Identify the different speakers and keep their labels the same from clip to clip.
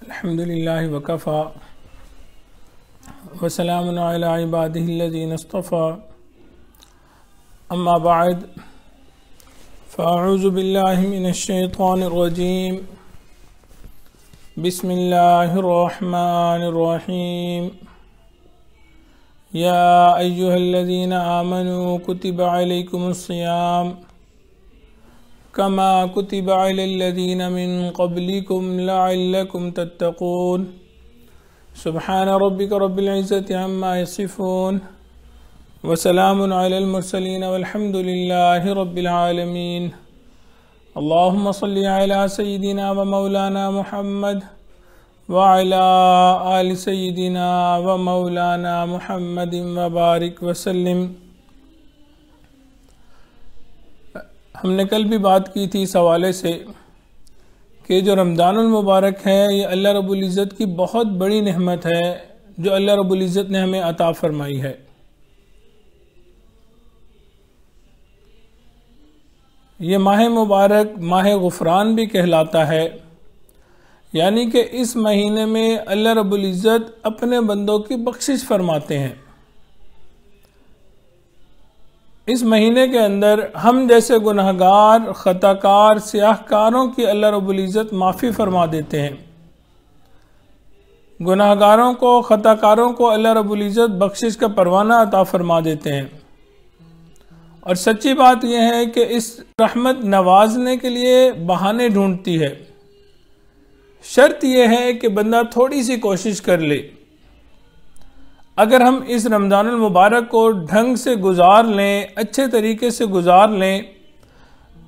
Speaker 1: अल्हम्दुलिल्लाहि वकफ़ा वसलामुन अला इबादिहिल्लज़ीना इस्तफ़ा अम्मा बअद फ़अऊज़ु बिल्लाहि मिनश्शैतानिर रजीम बिस्मिल्लाहिर रहमानिर रहीम या अय्युहल्लज़ीना आमनू कुतिबा अलैकुमुस्सियाम कमा कुतिबा अलल्लज़ीना मिन क़ब्लिकुम लअल्लकुम तत्तक़ून सुब्हान रब्बिका रब्बिल इज़्ज़ति अम्मा यसिफ़ून व सलामुन अलल मुरसलीन वल्हम्दुलिल्लाहि रब्बिल आलमीन। अल्लाहुम्मा सल्लि अला सय्यिदिना व मौलाना मुहम्मद व अला आलि सय्यिदिना व मौलाना मुहम्मदिन व बारिक व सल्लिम। हमने कल भी बात की थी इस हवाले से कि जो रमज़ानुल मुबारक है ये अल्लाह रब्बुल इज़्ज़त की बहुत बड़ी नेमत है जो अल्लाह रब्बुल इज़्ज़त ने हमें अता फरमाई है। ये माह मुबारक माह गुफ़रान भी कहलाता है, यानी कि इस महीने में अल्लाह रब्बुल इज़्ज़त अपने बंदों की बख्शिश फरमाते हैं। इस महीने के अंदर हम जैसे गुनहगार, ख़ताकार, सियाहकारों की अल्लाह रब्बुल इज़्ज़त माफ़ी फरमा देते हैं। गुनहगारों को, ख़ताकारों को अल्लाह रब्बुल इज़्ज़त बख्शिश का परवाना अता फरमा देते हैं। और सच्ची बात यह है कि इस रहमत नवाजने के लिए बहाने ढूंढती है। शर्त यह है कि बंदा थोड़ी सी कोशिश कर ले। अगर हम इस रमज़ानुल मुबारक को ढंग से गुजार लें, अच्छे तरीके से गुजार लें,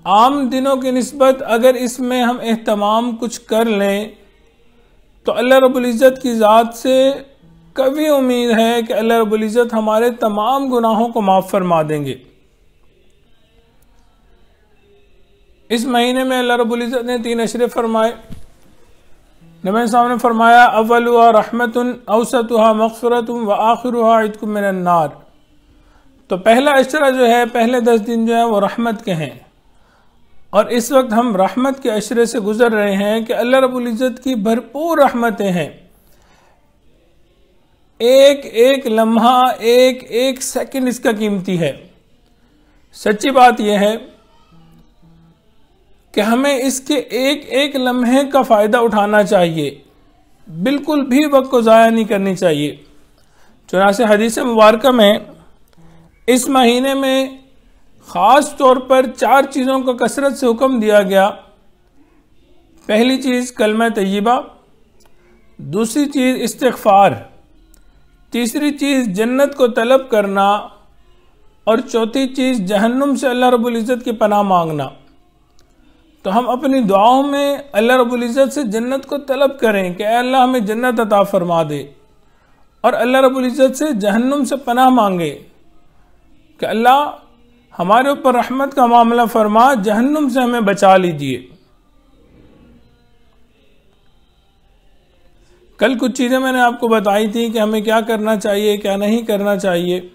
Speaker 1: आम दिनों की निस्बत अगर इसमें हम एहतमाम कुछ कर लें तो अल्लाह रब्बुल इज़्ज़त की ज़ात से कभी उम्मीद है कि अल्लाह रब्बुल इज़्ज़त हमारे तमाम गुनाहों को माफ़ फरमा देंगे। इस महीने में अल्लाह रब्बुल इज़्ज़त ने 3 अशरे फरमाए। नबी साहब ने फरमाया अव्वलुहा रहमतुन औसतुहा मग़फ़िरतुन व आखिरुहा इत्कुम मिनन नार। तो पहला अशरा जो है, पहले 10 दिन जो है वो रहमत के हैं और इस वक्त हम रहमत के अशरे से गुजर रहे हैं कि अल्लाह रब्बुल इज़्ज़त की भरपूर रहमतें हैं। एक एक लम्हा, एक एक सेकंड इसका कीमती है। सच्ची बात यह है कि हमें इसके एक एक लम्हे का फ़ायदा उठाना चाहिए, बिल्कुल भी वक्त को ज़ाया नहीं करनी चाहिए। चुनांचे हदीस मुबारक में इस महीने में ख़ास तौर पर 4 चीज़ों का कसरत से हुक्म दिया गया। पहली चीज़ कलमा तय्यबा, दूसरी चीज़ इस्तिग़फ़ार, तीसरी चीज़ जन्नत को तलब करना और चौथी चीज़ जहन्नुम से अल्लाह रब्बुल इज़्ज़त की पनाह मांगना। तो हम अपनी दुआओं में अल्लाह रब्बुल इज़्ज़त से जन्नत को तलब करें कि अल्लाह हमें जन्नत अता फरमा दे, और अल्लाह रब्बुल इज़्ज़त से जहन्नुम से पनाह मांगे कि अल्लाह हमारे ऊपर रहमत का मामला फरमा, जहन्नुम से हमें बचा लीजिए। कल कुछ चीज़ें मैंने आपको बताई थी कि हमें क्या करना चाहिए, क्या नहीं करना चाहिए।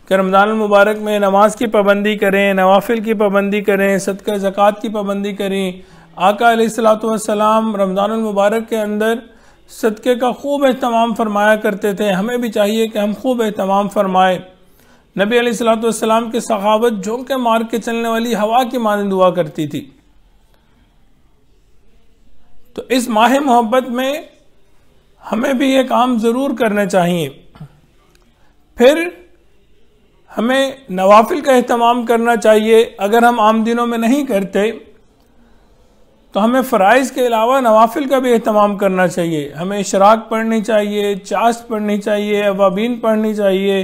Speaker 1: कि रमज़ान मुबारक में नमाज की पाबंदी करें, नवाफिल की पाबंदी करें, सदका ज़कात की पाबंदी करें। आका अलैहिस्सलातु वस्सलाम रमज़ान मुबारक के अंदर सदक़े का खूब एहतमाम फरमाया करते थे। हमें भी चाहिए कि हम खूब एहतमाम फरमाएँ। नबी अलैहिस्सलातु वस्सलाम की सहाबत झोंके मार के चलने वाली हवा की मानंद हुआ करती थी। तो इस माह मोहब्बत में हमें भी ये काम ज़रूर करने चाहिए। फिर हमें नवाफिल का एहतमाम करना चाहिए। अगर हम आम दिनों में नहीं करते तो हमें फ़राइज़ के अलावा नवाफिल का भी एहतमाम करना चाहिए। हमें इशराक पढ़नी चाहिए, चाश पढ़नी चाहिए, अवाबीन पढ़नी चाहिए,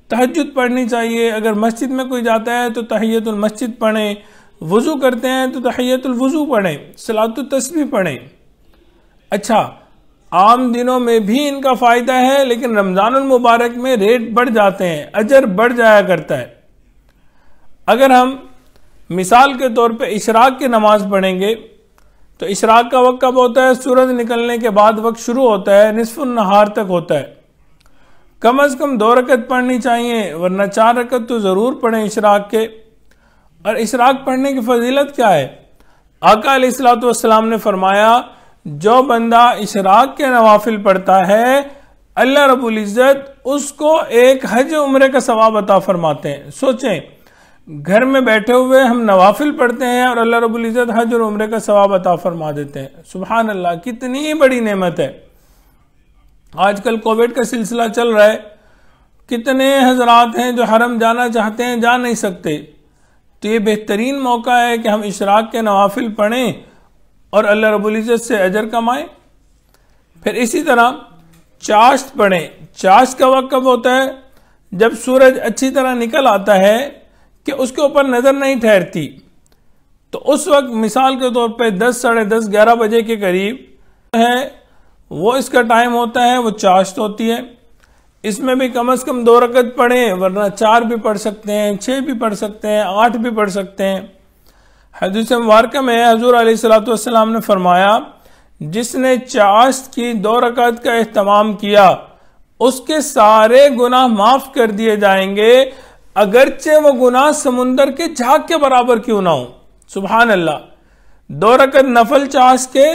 Speaker 1: तहज्जुद पढ़नी चाहिए। अगर मस्जिद में कोई जाता है तो तहियतुल मस्जिद पढ़ें, वज़ू करते हैं तो तहियतुल वज़ू पढ़ें, सलातुत तस्बीह पढ़ें। अच्छा, आम दिनों में भी इनका फ़ायदा है, लेकिन रमज़ानुल मुबारक में रेट बढ़ जाते हैं, अजर बढ़ जाया करता है। अगर हम मिसाल के तौर पे इशराक की नमाज पढ़ेंगे तो इशराक का वक्त कब होता है? सूरज निकलने के बाद वक्त शुरू होता है, निस्फ़ुन नहार तक होता है। कम से कम 2 रकत पढ़नी चाहिए, वरना 4 रकत तो ज़रूर पढ़ें इशराक के। और इशराक पढ़ने की फजीलत क्या है? आका अलैहिस्सलातु वस्सलाम ने फरमाया जो बंदा इशराक के नवाफिल पढ़ता है अल्लाह रब्बुल इज़्ज़त उसको एक हज उम्रे का सवाब अता फरमाते हैं। सोचें, घर में बैठे हुए हम नवाफिल पढ़ते हैं और अल्लाह रब्बुल इज़्ज़त हज और उम्रे का सवाब अता फरमा देते हैं। सुभान अल्लाह, कितनी बड़ी नेमत है। आजकल कोविड का सिलसिला चल रहा है, कितने हजरात हैं जो हरम जाना चाहते हैं, जा नहीं सकते। तो ये बेहतरीन मौका है कि हम इशराक के नवाफिल पढ़ें और अल्लाह रब्बुल इज़्ज़त से अजर कमाएं। फिर इसी तरह चाश्त पढ़ें। चाश्त का वक्त कब होता है? जब सूरज अच्छी तरह निकल आता है कि उसके ऊपर नज़र नहीं ठहरती, तो उस वक्त मिसाल के तौर पे 10, साढ़े 10, 11 बजे के करीब है वो इसका टाइम होता है, वो चाश्त होती है। इसमें भी कम से कम 2 रकत पढ़ें, वरना 4 भी पढ़ सकते हैं, 6 भी पढ़ सकते हैं, 8 भी पढ़ सकते हैं। हदीस मुबारक में हुज़ूर अलैहिस्सलातु वस्सलाम ने फरमाया, जिसने चाश्त की 2 रकत का एहतमाम किया उसके सारे गुनाह माफ कर दिए जाएंगे, अगरचे वो गुनाह समुंदर के झाग के बराबर क्यों ना हो। सुभान अल्लाह, 2 रकत नफल चाश्त के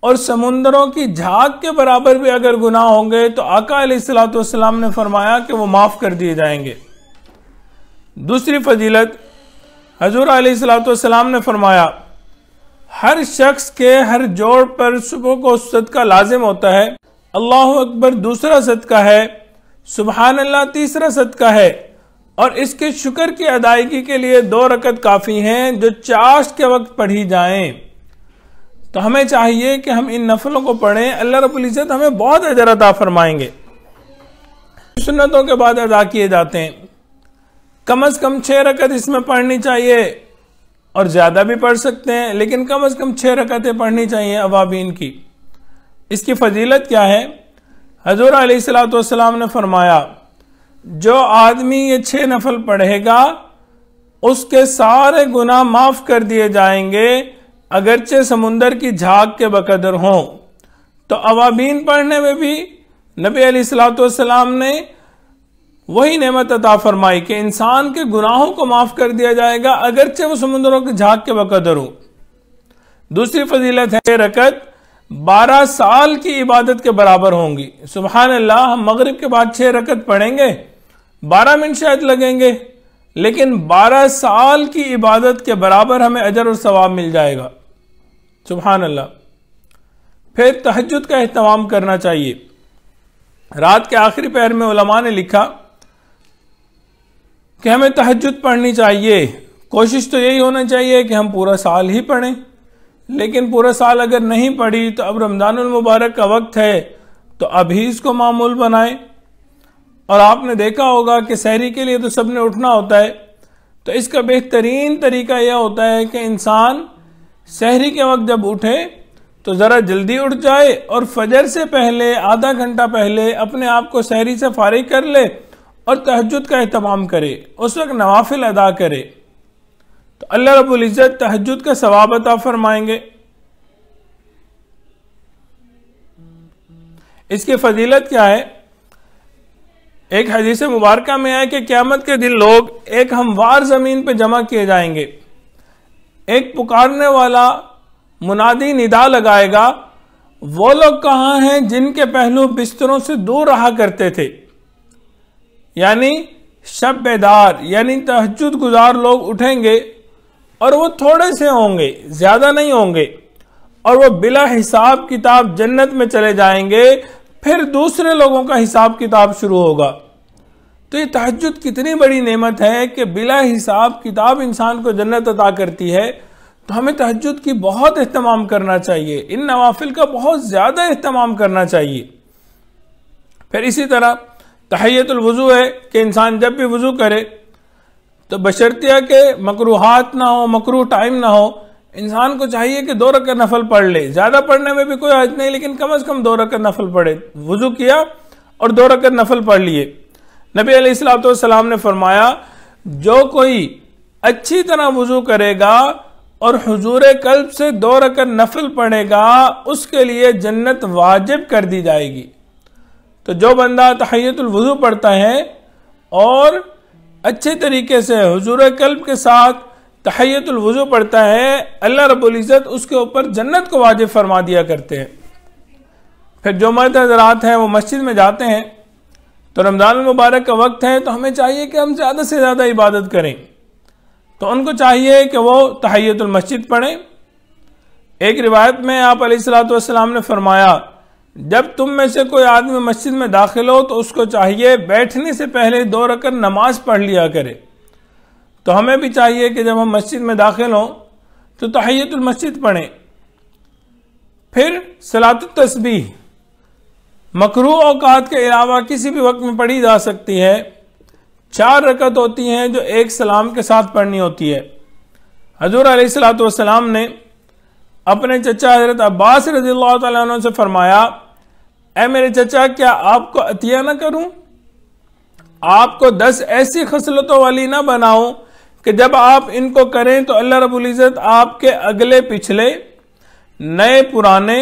Speaker 1: और समुंदरों की झाग के बराबर भी अगर गुनाह होंगे तो आका अलैहिस्सलातु वस्सलाम ने फरमाया कि वो माफ कर दिए जाएंगे। दूसरी फजीलत, हुज़ूर अलैहिस्सलातु वस्सलाम ने फरमाया, हर शख्स के हर जोड़ पर सुबह को सदका लाजिम होता है। अल्लाहु अकबर दूसरा सदका है, सुबहान अल्लाह तीसरा सदका है, और इसके शुक्र की अदायगी के लिए 2 रकत काफ़ी हैं जो चाश्त के वक्त पढ़ी जाएं। तो हमें चाहिए कि हम इन नफलों को पढ़ें, अल्लाह रब्बुल इज़्ज़त हमें बहुत अजर अता फरमाएंगे। सुन्नतों के बाद अदा किए जाते हैं, कम से कम 6 रकत इसमें पढ़नी चाहिए, और ज़्यादा भी पढ़ सकते हैं, लेकिन कम से कम 6 रकतें पढ़नी चाहिए अवाबीन की। इसकी फजीलत क्या है? हुज़ूर अलैहिस्सलातु वस्सलाम ने फरमाया, जो आदमी ये 6 नफल पढ़ेगा उसके सारे गुनाह माफ कर दिए जाएंगे, अगरचे समुंदर की झाग के बकदर हों। तो अवाबीन पढ़ने में भी नबी अलैहिस्सलातु वस्सलाम ने वही नेमत अता फरमाई कि इंसान के गुनाहों को माफ कर दिया जाएगा, अगरचे वो समुद्रों की झाग के बकदर हो। दूसरी फजीलत है, रकत 12 साल की इबादत के बराबर होंगी। सुभान अल्लाह, हम मगरिब के बाद 6 रकत पढ़ेंगे, 12 मिनट शायद लगेंगे, लेकिन 12 साल की इबादत के बराबर हमें अजर और सवाब मिल जाएगा। सुभान अल्लाह। फिर तहज्जुद का एहतमाम करना चाहिए। रात के आखिरी पहर में उलमा ने लिखा कि हमें तहज्जुद पढ़नी चाहिए। कोशिश तो यही होना चाहिए कि हम पूरा साल ही पढ़ें, लेकिन पूरा साल अगर नहीं पढ़ी तो अब रमज़ानुल मुबारक का वक्त है तो अभी इसको मामूल बनाएं। और आपने देखा होगा कि सहरी के लिए तो सबने उठना होता है, तो इसका बेहतरीन तरीका यह होता है कि इंसान सहरी के वक्त जब उठे तो ज़रा जल्दी उठ जाए और फजर से पहले आधा घंटा पहले अपने आप को सहरी से फारिग कर ले और तहज्जुद का एहतमाम करे, उस वक्त नवाफिल अदा करे, तो अल्लाह रब्बुल इज़्ज़त तहज्जुद का सवाब अता फरमाएंगे। इसकी फजीलत क्या है? एक हदीस मुबारका में है कि क़यामत के दिन लोग एक हमवार ज़मीन पर जमा किए जाएंगे। एक पुकारने वाला मुनादी निदा लगाएगा, वो लोग कहाँ हैं जिनके पहलू बिस्तरों से दूर रहा करते थे। यानी शब बेदार यानी तहज्जुद गुजार लोग उठेंगे और वो थोड़े से होंगे, ज्यादा नहीं होंगे, और वो बिला हिसाब किताब जन्नत में चले जाएंगे। फिर दूसरे लोगों का हिसाब किताब शुरू होगा। तो ये तहज्जुद कितनी बड़ी नेमत है कि बिला हिसाब किताब इंसान को जन्नत अता करती है। तो हमें तहज्जुद की बहुत एहतमाम करना चाहिए, इन नवाफिल का बहुत ज्यादा एहतमाम करना चाहिए। फिर इसी तरह तहियतुल वुज़ू है कि इंसान जब भी वुज़ू करे तो बशर्तिया के मकरूहात ना हो, मकरूह टाइम ना हो, इंसान को चाहिए कि 2 रकअत नफल पढ़ ले। ज्यादा पढ़ने में भी कोई हर्ज नहीं, लेकिन कम से कम 2 रकअत नफल पढ़े। वुज़ू किया और 2 रकअत नफल पढ़ लिए। नबी अलैहिस्सलातु वस्सलाम ने फरमाया, जो कोई अच्छी तरह वुज़ू करेगा और हुजूर कल्ब से 2 रकअत नफल पढ़ेगा, उसके लिए जन्नत वाजिब कर दी जाएगी। तो जो बंदा तहियतुल वुज़ू पढ़ता है और अच्छे तरीके से हुजूर कल्ब के साथ तहय्युतुल वुज़ू पढ़ता है, अल्लाह रब्बुल इज़्ज़त उसके ऊपर जन्नत को वाजिब फरमा दिया करते हैं। फिर जो मर्द हज़रात हैं वो मस्जिद में जाते हैं, तो रमज़ान मुबारक का वक्त है, तो हमें चाहिए कि हम ज़्यादा से ज़्यादा इबादत करें। तो उनको चाहिए कि वो तहय्युतुल मस्जिद पढ़ें। एक रिवायत में आप अलैहिस्सलातु वस्सलाम ने फरमाया, जब तुम में से कोई आदमी मस्जिद में दाखिल हो तो उसको चाहिए बैठने से पहले 2 रकअत नमाज पढ़ लिया करे। तो हमें भी चाहिए कि जब हम मस्जिद में दाखिल हों तो तहय्युतुल मस्जिद पढ़ें। फिर सलातुत तस्बीह मकरूह औकात के अलावा किसी भी वक्त में पढ़ी जा सकती है। 4 रकअत होती हैं जो एक सलाम के साथ पढ़नी होती है। हजूर अलैहिस्सलातु वस्सलाम ने अपने चचा हजरत अब्बास रज़ियल्लाहु तआला अन्हु से फरमाया, ऐ मेरे चचा, क्या आपको अतिया ना करूं? आपको 10 ऐसी खसलतों वाली ना बनाऊं कि जब आप इनको करें तो अल्लाह रब्बुल इज़्ज़त आपके अगले पिछले, नए पुराने,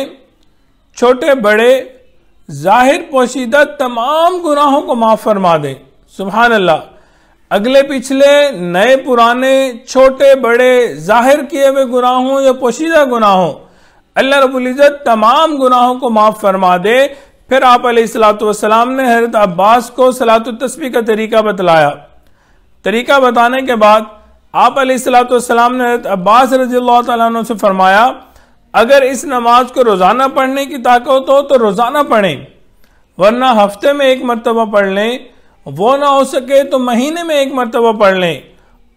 Speaker 1: छोटे बड़े, जाहिर पोशीदा तमाम गुनाहों को माफ फरमा दे। सुभान अल्लाह। अगले पिछले, नए पुराने, छोटे बड़े, जाहिर किए हुए गुनाहों या पोशीदा गुनाहों, अल्लाह रब्बुल इज़्ज़त तमाम गुनाहों को माफ फरमा दे। फिर आप अलैहिस्सलातु वस्सलाम ने हज़रत अब्बास को सलातुत तस्बीह का तरीका बतलाया। तरीका बताने के बाद आप अलैहिस्सलातु वस्सलाम ने हज़रत अब्बास रज़ियल्लाहु तआला अन्हु से फरमाया, अगर इस नमाज को रोजाना पढ़ने की ताकत हो तो रोजाना पढ़ें, वरना हफ्ते में 1 मरतबा पढ़ लें, वो ना हो सके तो महीने में 1 मरतबा पढ़ लें,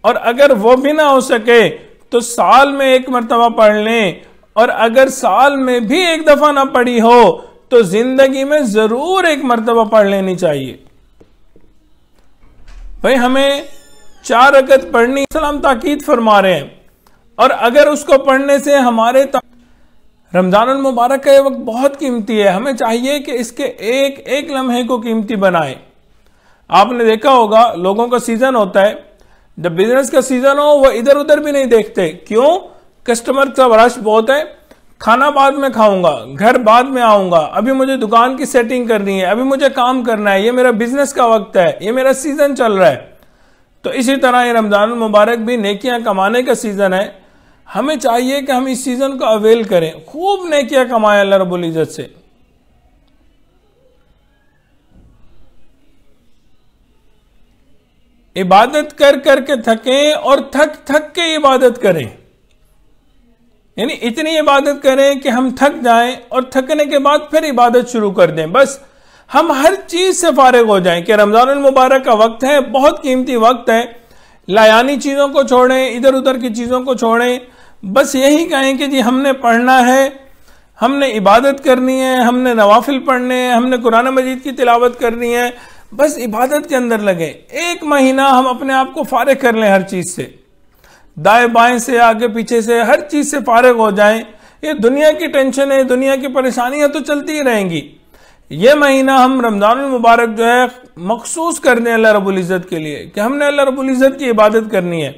Speaker 1: और अगर वो भी ना हो सके तो साल में 1 मरतबा पढ़ लें, और अगर साल में भी 1 दफा ना पढ़ी हो तो जिंदगी में जरूर 1 मरतबा पढ़ लेनी चाहिए। भाई हमें 4 रकअत पढ़नी, सलाम ताकीद फरमा रहे हैं, और अगर उसको पढ़ने से हमारे रमजानुल मुबारक का ये वक्त बहुत कीमती है, हमें चाहिए कि इसके एक एक लम्हे को कीमती बनाएं। आपने देखा होगा लोगों का सीजन होता है, जब बिजनेस का सीजन हो वो इधर उधर भी नहीं देखते। क्यों? कस्टमर का रश बहुत है, खाना बाद में खाऊंगा, घर बाद में आऊंगा, अभी मुझे दुकान की सेटिंग करनी है, अभी मुझे काम करना है, ये मेरा बिजनेस का वक्त है, ये मेरा सीजन चल रहा है। तो इसी तरह ये रमजानुल मुबारक भी नेकियां कमाने का सीजन है। हमें चाहिए कि हम इस सीजन को अवेल करें, खूब नेकियां कमाएं अल्लाह रब्बुल इज़्ज़त से। इबादत कर करके थकें और थक थक के इबादत करें, यानी इतनी इबादत करें कि हम थक जाएं और थकने के बाद फिर इबादत शुरू कर दें। बस हम हर चीज से फारिग हो जाएं कि रमजानुल मुबारक का वक्त है, बहुत कीमती वक्त है। लायानी चीजों को छोड़ें, इधर उधर की चीजों को छोड़ें, बस यही कहें कि जी हमने पढ़ना है, हमने इबादत करनी है, हमने नवाफिल पढ़ने हैं, हमने कुरान मजीद की तिलावत करनी है, बस इबादत के अंदर लगे। 1 महीना हम अपने आप को फारिग कर लें हर चीज से, दाएं बाएं से, आगे पीछे से, हर चीज से फारिग हो जाएं। ये दुनिया की टेंशन है, दुनिया की परेशानियां तो चलती ही रहेंगी। ये महीना हम रमजानुल मुबारक जो है मखसूस कर दें अल्लाह रब्बुल इज़्ज़त के लिए कि हमने अल्लाह रब्बुल इज़्ज़त की इबादत करनी है।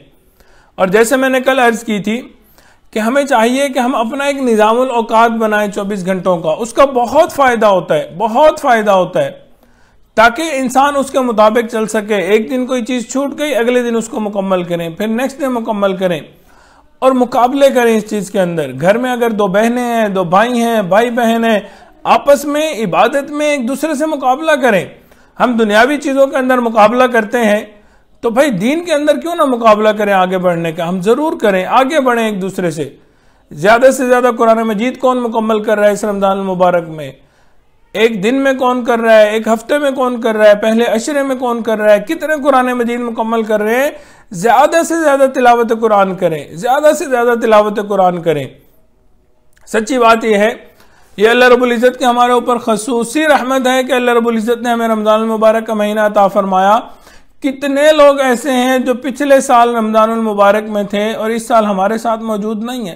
Speaker 1: और जैसे मैंने कल अर्ज की थी कि हमें चाहिए कि हम अपना एक निज़ामुल औकात बनाएं 24 घंटों का। उसका बहुत फायदा होता है, बहुत फायदा होता है, ताकि इंसान उसके मुताबिक चल सके। एक दिन कोई चीज छूट गई, अगले दिन उसको मुकम्मल करें, फिर नेक्स्ट डे मुकम्मल करें, और मुकाबले करें इस चीज के अंदर। घर में अगर 2 बहनें हैं, 2 भाई हैं, भाई बहन हैं, आपस में इबादत में एक दूसरे से मुकाबला करें। हम दुनियावी चीजों के अंदर मुकाबला करते हैं, तो भाई दीन के अंदर क्यों ना मुकाबला करें आगे बढ़ने का। हम जरूर करें, आगे बढ़ें एक दूसरे से ज्यादा कुरान मजीद कौन मुकम्मल कर रहा है इस रमजान मुबारक में, एक दिन में कौन कर रहा है, एक हफ्ते में कौन कर रहा है, पहले अशरे में कौन कर रहा है, कितने कुरान मजीद मुकम्मल कर रहे हैं। ज्यादा से ज्यादा तिलावत कुरान करें, ज्यादा से ज्यादा तिलावत कुरान करें। सच्ची बात यह है, ये अल्लाह रब्बुल इज़्ज़त की हमारे ऊपर खसूसी रहमत है कि अल्लाह रब्बुल इज़्ज़त ने हमें रमजानुल मुबारक का महीना अता फरमाया। कितने लोग ऐसे हैं जो पिछले साल रमजानुल मुबारक में थे और इस साल हमारे साथ मौजूद नहीं है।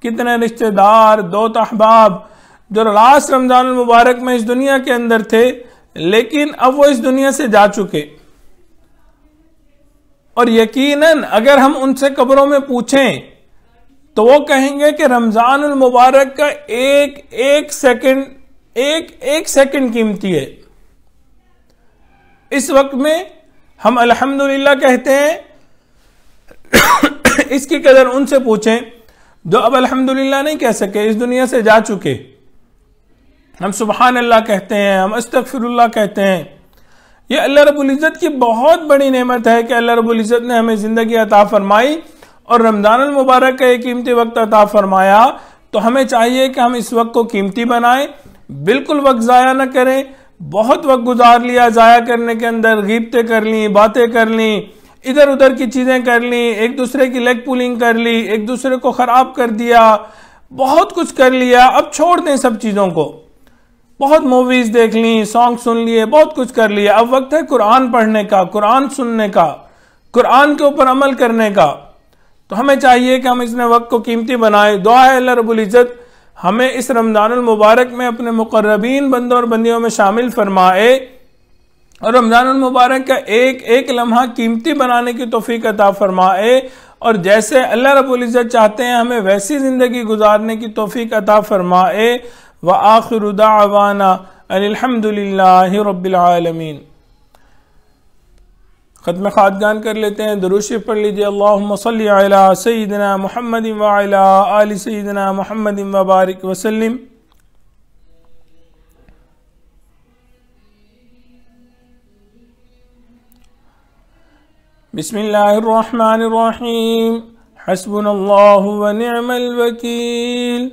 Speaker 1: कितने रिश्तेदार, दोस्त, अहबाब जो लास्ट रमजानुल मुबारक में इस दुनिया के अंदर थे, लेकिन अब वो इस दुनिया से जा चुके। और यकीनन अगर हम उनसे कब्रों में पूछें तो वो कहेंगे कि रमजानुल मुबारक का एक सेकंड कीमती है। इस वक्त में हम अल्हम्दुलिल्लाह कहते हैं इसकी कदर उनसे पूछें जो अब अल्हम्दुलिल्लाह नहीं कह सके, इस दुनिया से जा चुके। हम सुबहान अल्लाह कहते हैं, हम अस्तगफिरुल्लाह कहते हैं। ये अल्लाह रब्बुल इज़्ज़त की बहुत बड़ी नेमत है कि अल्लाह रब्बुल इज़्ज़त ने हमें ज़िंदगी अता फरमाई और रमज़ान अल मुबारक का एक कीमती वक्त अता फरमाया। तो हमें चाहिए कि हम इस वक्त को कीमती बनाएं, बिल्कुल वक्त ज़ाया ना करें। बहुत वक्त गुजार लिया ज़ाया करने के अंदर, गीबतें कर ली, बातें कर ली, इधर उधर की चीज़ें कर ली, एक दूसरे की लेग पुलिंग कर ली, एक दूसरे को ख़राब कर दिया, बहुत कुछ कर लिया। अब छोड़ दें सब चीज़ों को। बहुत मूवीज़ देख ली, सॉन्ग सुन लिए, बहुत कुछ कर लिया। अब वक्त है कुरान पढ़ने का, कुरान सुनने का, कुरान के ऊपर अमल करने का। तो हमें चाहिए कि हम इसने वक्त को कीमती बनाए। दुआ है अल्लाह रब्बुल इज़्ज़त हमें इस रमज़ानुल मुबारक में अपने मुक़र्रबीन बंदों और बंदियों में शामिल फरमाए और रमज़ानुल मुबारक का एक एक लम्हा कीमती बनाने की तौफीक अता फरमाए। और जैसे अल्लाह रब्बुल इज़्ज़त चाहते हैं हमें वैसी ज़िंदगी गुजारने की तौफीक अता फरमाए। व आखिरु दाअवाना अनिल हम्दुलिल्लाहि रब्बिल आलमीन। ख़त्म ख़ातगान कर लेते हैं, दुरूद शरीफ पढ़ लीजिए। अल्लाहुम्मा सल्लि अला सय्यिदिना मुहम्मदिन व अला आलि सय्यिदिना मुहम्मदिन व बारिक व सल्लिम। बिस्मिल्लाहिर रहमानिर रहीम। हस्बुनल्लाहु व निअमल वकील।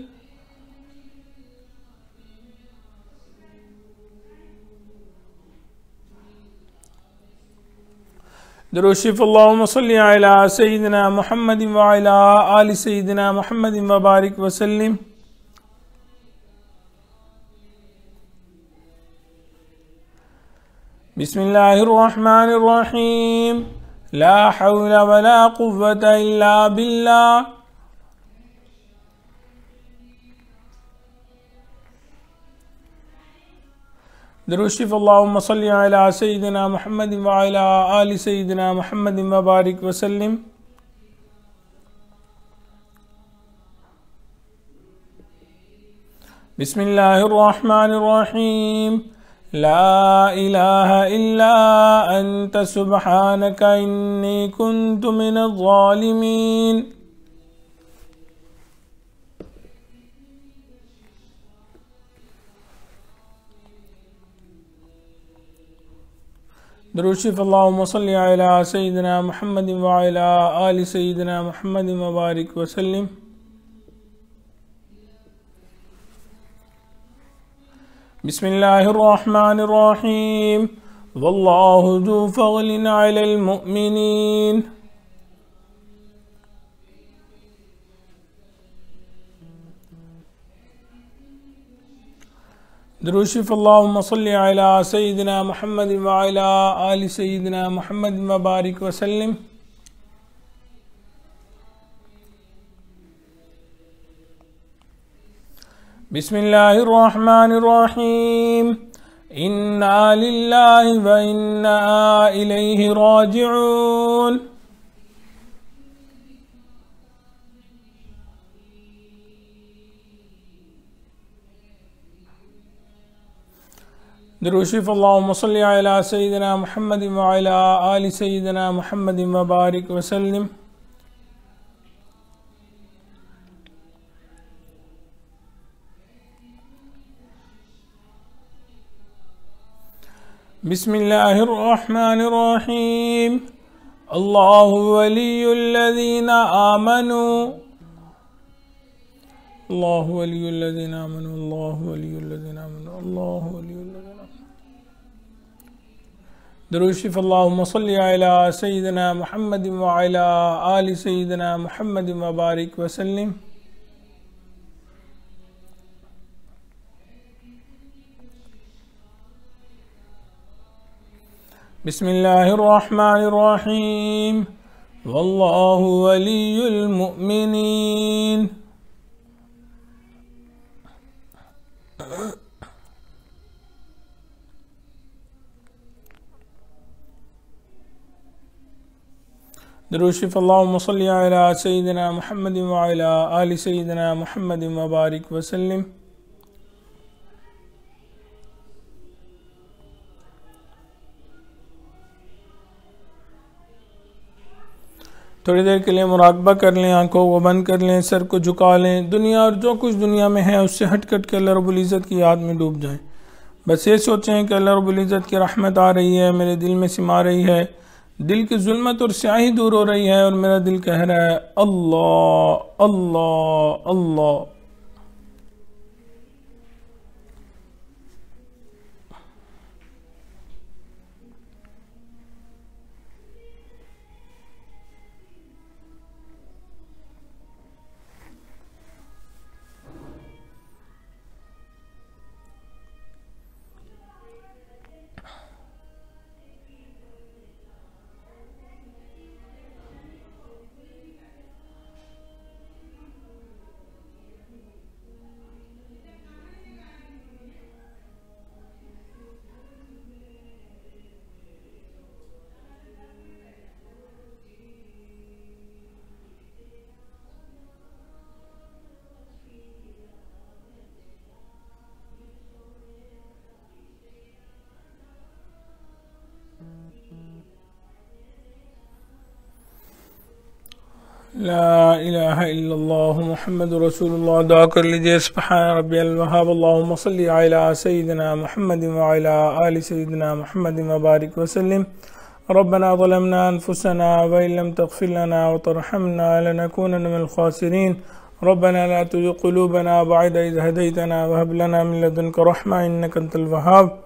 Speaker 1: दुरूद शरीफ। अल्लाहुम्मा सल्लि अला सय्यिदिना मुहम्मदिन व अला आलि सय्यिदिना मुहम्मदिन व बारिक व सल्लिम। बिस्मिल्लाहिर रहमानिर रहीम। ला हौला व ला कुव्वता इल्ला बिल्लाह। दुरूद शरीफ। अल्लाहुम्मा सल्लि अला सय्यिदिना मुहम्मदिन व अला आलि सय्यिदिना मुहम्मदिन व बारिक व सल्लिम। बिस्मिल्लाहिर रहमानिर रहीम। ला इलाहा इल्ला अंत सुब्हानका इन्नी कुन्तु मिनज़ ज़ालिमीन। दुरूद शरीफ। अल्लाहुम्मा सल्लि अला सय्यिदिना मुहम्मदिन व अला आलि सय्यिदिना मुहम्मदिन व बारिक व सल्लिम। बिस्मिल्लाहिर रहमानिर रहीम। वल्लाहु ज़ू फ़ज़लिन अलल मुअमिनीन। दुरूद शरीफ। अल्लाहुम्मा सल्लि अला सय्यिदिना मुहम्मदिन व अला आलि सय्यिदिना मुहम्मदिन व बारिक व सल्लिम। बिस्मिल्लाहिर रहमानिर रहीम। इन्ना लिल्लाहि व इन्ना इलैहि राजिऊन। दुरूद शरीफ। अल्लाहुम्मा सल्लि अला सय्यिदिना मुहम्मदिन व अला आलि सय्यिदिना मुहम्मदिन व बारिक व सल्लिम। बिस्मिल्लाहिर रहमानिर रहीम। अल्लाहु वलियुल्लज़ीना आमनू। अल्लाहु वलियुल्लज़ीना आमनू। अल्लाहु वलियुल्लज़ीना आमनू। अल्लाहु वलियुल्लज़ीना आमनू। दुरूद शरीफ। अल्लाहुम्मा सल्लि अला सय्यिदिना मुहम्मदिन व अला आलि सय्यिदिना मुहम्मदिन व बारिक व सल्लिम। बिस्मिल्लाहिर रहमानिर रहीम। वल्लाहु वलियुल मुमिनीन। दुरूद शरीफ। अल्लाहुम्मा सल्लि अला सय्यिदिना मुहम्मदिन व अला आलि सय्यिदिना मुहम्मदिन व बारिक व सल्लिम। थोड़ी देर के लिए मुराकबा कर लें, आंखों को बंद कर लें, सर को झुका लें, दुनिया और जो कुछ दुनिया में है उससे हट कट के अल्लाह रब्बुल इज़्ज़त की याद में डूब जाएं। बस ये सोचें कि अल्लाह रब्बुल इज़्ज़त की रहमत आ रही है, मेरे दिल में सिमा रही है, दिल की जुल्मत और स्याही दूर हो रही है और मेरा दिल कह रहा है अल्लाह अल्लाह अल्लाह। ला इलाहा इल्लल्लाह मुहम्मदुर रसूलुल्लाह। दुआ कर लीजिए सुब्हान रब्बियल वहाब अल्लाहुम्मा सल्लि अला सय्यिदिना मुहम्मदिन व अला आलि सय्यिदिना मुहम्मदिन व बारिक वसल्लिम। रब्बना ज़लमना अनफुसना व इन लम तग़फिर लना व तरहमना लनकूनन्ना मिनल ख़ासिरीन। रब्बना ला तुज़िग़ क़ुलूबना बअद इज़ हदैतना व हब लना मिन लदुनका रहमा इन्नका अंतल वहाब।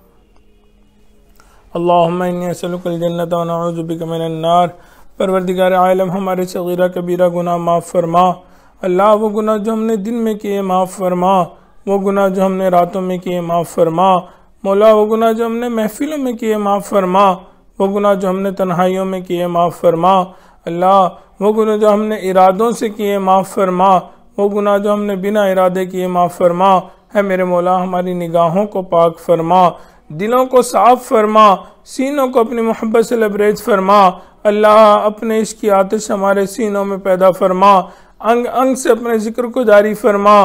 Speaker 1: अल्लाहुम्मा इन्नी असअलुकल जन्नत व नऊज़ु बिका मिनन नार। परवरदिगार आलम हमारे सगीरा कबीरा गुनाह माफ़ फरमा। अल्लाह वो गुनाह जो हमने दिन में किए माफ़ फरमा, वो गुनाह जो हमने रातों में किए माफ़ फरमा। मौला वो गुनाह जो हमने महफिलों में किए माफ़ फरमा, वो गुनाह जो हमने तन्हाइयों में किए माफ़ फरमा। अल्लाह वो गुनाह जो हमने इरादों से किए माफ़ फरमा, वो गुनाह जो हमने बिना इरादे किए माफ़ फरमा। है मेरे मौला हमारी निगाहों को पाक फरमा, दिलों को साफ फरमा, सीनों को अपनी मोहब्बत से लबरेज फरमा। अल्लाह अपने इश्क़ की आतिश हमारे सीनों में पैदा फरमा, अंग अंग से अपने जिक्र को जारी फरमा,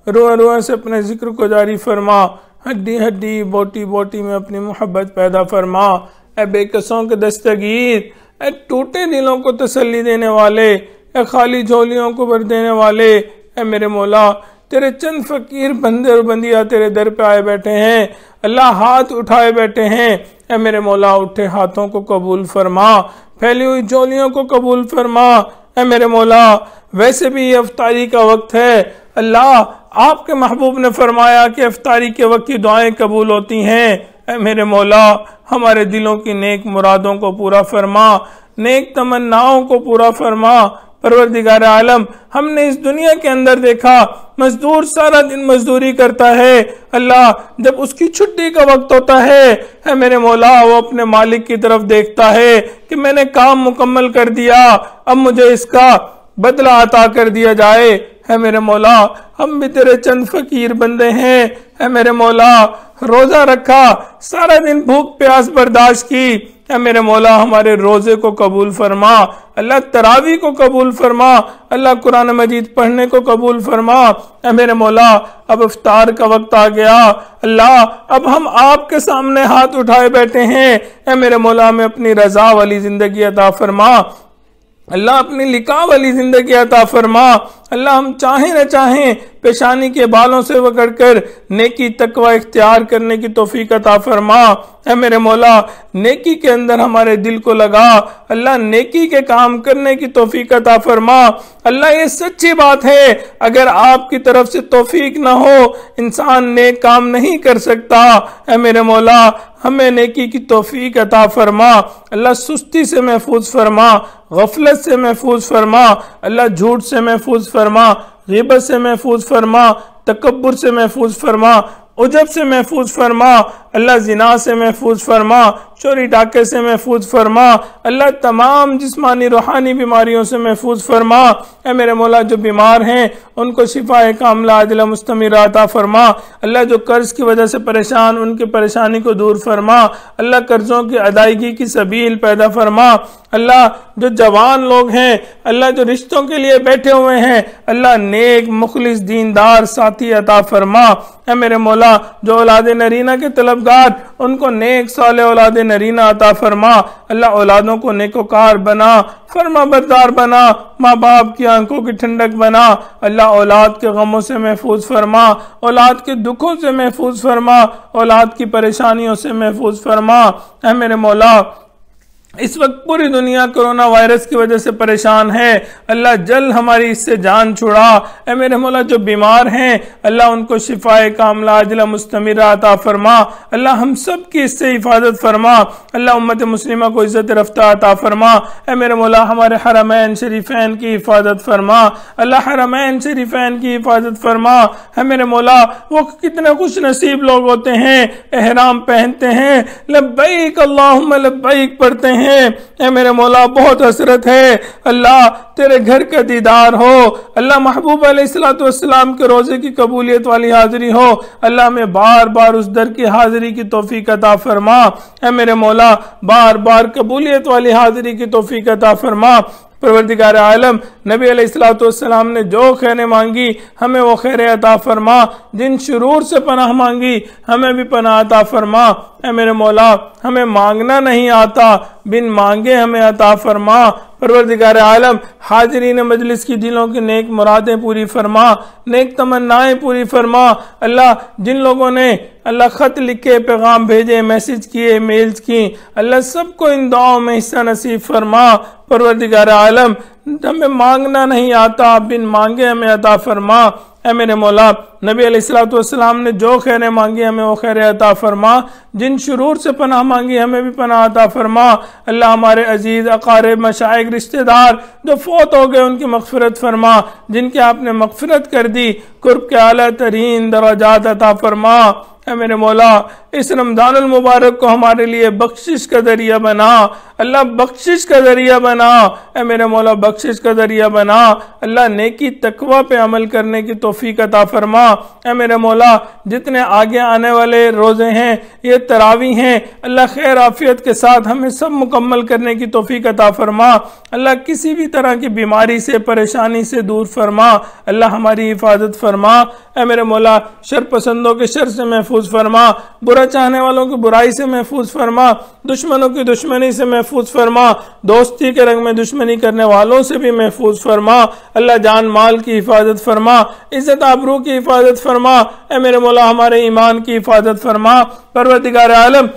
Speaker 1: रुआ रुआ से अपने जिक्र को जारी फरमा, हड्डी हड्डी बोटी बोटी में अपनी मोहब्बत पैदा फरमा। ए बेकसों के दस्तगीर, ए टूटे दिलों को तसल्ली देने वाले, ए खाली झोलियों को भर देने वाले, ए मेरे मौला तेरे चंद फकीर बंदे और बंदिया तेरे दर पे आए बैठे हैं। अल्लाह हाथ उठाए बैठे हैं। ए मेरे मौला उठे हाथों को कबूल फरमा, फैली हुई झोलियों को कबूल फरमा। ए मेरे मौला वैसे भी ये इफ्तारी का वक्त है। अल्लाह आपके महबूब ने फरमाया कि इफ्तारी के वक्त की दुआएं कबूल होती हैं। ए मेरे मौला हमारे दिलों की नेक मुरादों को पूरा फरमा, नेक तमन्नाओं को पूरा फरमा। परवरदिगार आलम हमने इस दुनिया के अंदर देखा मजदूर सारा दिन मजदूरी करता है। अल्लाह जब उसकी छुट्टी का वक्त होता है मेरे मौला वो अपने मालिक की तरफ देखता है कि मैंने काम मुकम्मल कर दिया, अब मुझे इसका बदला अता कर दिया जाए। है मेरे मौला हम भी तेरे चंद फकीर बंदे हैं। है मेरे मौला रोजा रखा, सारा दिन भूख प्यास बर्दाश्त की। है मेरे मौला हमारे रोजे को कबूल फरमा। अल्लाह तरावी को कबूल फरमा। अल्लाह कुरान मजीद पढ़ने को कबूल फरमा। है मेरे मौला अब इफ्तार का वक्त आ गया। अल्लाह अब हम आपके सामने हाथ उठाए बैठे हैं। है मेरे मौला हमें अपनी रजा वाली जिंदगी अता फरमा। अल्लाह अपनी लिखा वाली जिंदगी अता फरमा। अल्लाह हम चाहें न चाहें पेशानी के बालों से पकड़कर नेकी तकवा इख्तियार करने की तौफीक अता फरमा। है मेरे मौला नेकी के अंदर हमारे दिल को लगा। अल्लाह नेकी के काम करने की तौफीक अता फरमा। अल्लाह ये सच्ची बात है, अगर आपकी तरफ से तौफीक ना हो इंसान नेक काम नहीं कर सकता। है मेरे मौला हमें नेकी की तौफीक अता फरमा। अल्लाह सुस्ती से महफूज फरमा, गफलत से महफूज फरमा। अल्लाह झूठ से महफूज फरमा, ग़ीबत से महफूज फरमा, तकब्बुर से महफूज फरमा, उजब से महफूज फरमा। अल्लाह जिना से महफूज फरमा, चोरी डाके से महफूज फरमा। अल्लाह तमाम जिस्मानी रूहानी बीमारियों से महफूज फरमा। ऐ मेरे मौला जो बीमार हैं उनको शिफाए कामिला आजिला मुस्तमिरा अता फरमा। अल्लाह जो कर्ज की वजह से परेशान उनकी परेशानी को दूर फरमा। अल्लाह कर्जों की अदायगी की सबील पैदा फरमा। अल्लाह जो जवान लोग हैं, अल्लाह जो रिश्तों के लिए बैठे हुए हैं, अल्लाह नेक मुखलिस दीनदार साथी अता फरमा। है मेरे मौला जो औलाद नरीना के तलबगार उनको नेक साले औलाद नरीना अता फरमा। अल्लाह औलादों को नेकोकार बना, फरमा बरदार बना, माँ बाप की आंखों की ठंडक बना। अल्लाह औलाद के गमों से महफूज फरमा, औलाद के दुखों से महफूज फरमा, औलाद की परेशानियों से महफूज फरमा। ऐ मेरे मौला, इस वक्त पूरी दुनिया कोरोना वायरस की वजह से परेशान है, अल्लाह जल हमारी इससे जान छुड़ा। ऐ मेरे मौला, जो बीमार हैं अल्लाह उनको शिफाए कामला अजला मुस्तमिरा अता फरमा। अल्लाह हम सब की इससे हिफाजत फरमा। अल्लाह उम्मत मुस्लिमा को इज्जत रफ्ता अता फरमा। ऐ मेरे मौला, हमारे हरमैन शरीफैन की हिफाजत फरमा। अल्लाह हरमैन शरीफैन की हिफाजत फरमा। है मेरे मौला, वो कितने खुश नसीब लोग होते हैं, एहराम पहनते हैं, लब्बैक अल्लाहुम्मा लब्बैक पढ़ते हैं। ऐ मेरे मौला, बहुत हसरत है अल्लाह तेरे घर का दीदार हो। अल्लाह महबूब अलैहिस्सलाम के रोजे की कबूलियत वाली हाजिरी हो। अल्लाह में बार बार उस दर की हाजिरी की तौफीक अता फरमा। ऐ मेरे मौला, बार बार कबूलियत वाली हाजिरी की तौफीक अता फरमा। परवरदिगार आलम, नबी अलैहिस्सलाम ने जो खैरें मांगी हमें वो खैरें अता फरमा। जिन शुरूर से पनाह मांगी हमें भी पनाह अता फरमा। ऐ मेरे मौला, हमें मांगना नहीं आता, बिन मांगे हमें अता फरमा। परवरदिगार आलम, हाजिरीन मजलिस की दिलों की नेक मुरादें पूरी फरमा, नेक तमन्नाएं पूरी फरमा। अल्लाह जिन लोगों ने अल्लाह खत लिखे, पैगाम भेजे, मैसेज किए, मेल्स की, अल्लाह सबको इन दुआओं में हिस्सा नसीब फरमा। परवरदिगार आलम, हमें मांगना नहीं आता, बिन मांगे हमें अता फरमा। ऐ मेरे मौला, नबी अलैहिस्सलाम ने जो खैरें मांगी हमें वो खैरें अता फरमा। जिन शुरूर से पनाह मांगी हमें भी पनाह अता फरमा। अल्लाह हमारे अजीज अकारिब मशाइख रिश्तेदार जो फौत हो गए उनकी मग़फ़िरत फरमा। जिनके आपने मग़फ़िरत कर दी, कुर्ब के आला तरीन दराजात अता फरमा। ऐ मेरे मौला, इस रमज़ानुल मुबारक को हमारे लिए बख्शिश का जरिया बना। अल्लाह बख्शिश का जरिया बना। ऐ मेरे मौला, बख्शिश का जरिया बना। अल्लाह नेकी तकवा पे अमल करने की तौफीक अता फरमा। ऐ मेरे मौला, जितने आगे आने वाले रोजे हैं, ये तरावी हैं, अल्लाह खैर आफियत के साथ हमें सब मुकम्मल करने की तौफीक अता फरमा। अल्लाह किसी भी तरह की बीमारी से, परेशानी से दूर फरमा। अल्लाह हमारी हिफाजत फरमा। ऐ मेरे मौला, शर पसंदों के शर से महफूज फरमा, बुरा चाहने वालों की बुराई से महफूज फरमा, दुश्मनों की दुश्मनी से महफूज फरमा, दोस्ती के रंग में दुश्मनी करने वालों से भी महफूज फरमा। अल्लाह जान माल की हिफाजत फरमा, इज्जत आबरू की हिफाजत फरमा। ऐ मेरे मौला, हमारे ईमान की हिफाजत फरमा। परवरदिगार आलम,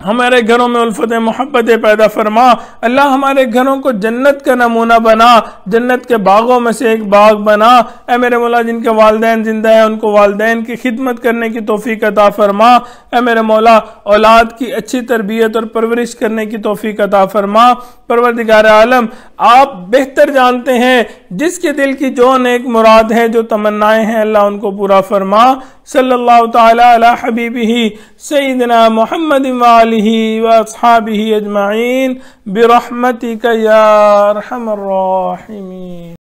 Speaker 1: हमारे घरों में उल्फत मोहब्बत पैदा फरमा। अल्लाह हमारे घरों को जन्नत का नमूना बना, जन्नत के बागों में से एक बाग बना। ऐ मेरे मौला, जिनके वालिदैन जिंदा है उनको वालिदैन की खिदमत करने की तौफीक अता फरमा। ऐ मेरे मौला, औलाद की अच्छी तरबियत और परवरिश करने की तौफीक अता फरमा। परवरदिगार आलम, आप बेहतर जानते हैं जिसके दिल की जो नेक मुराद है, जो तमन्नाएं हैं, अल्लाह उनको पूरा फरमा। सल्लल्लाहु ताला अला हबीबिही सय्यिदना मुहम्मद व आलिही व अस्हाबिही अजमाइन बिरहमतिका या अरहमर राहिमीन।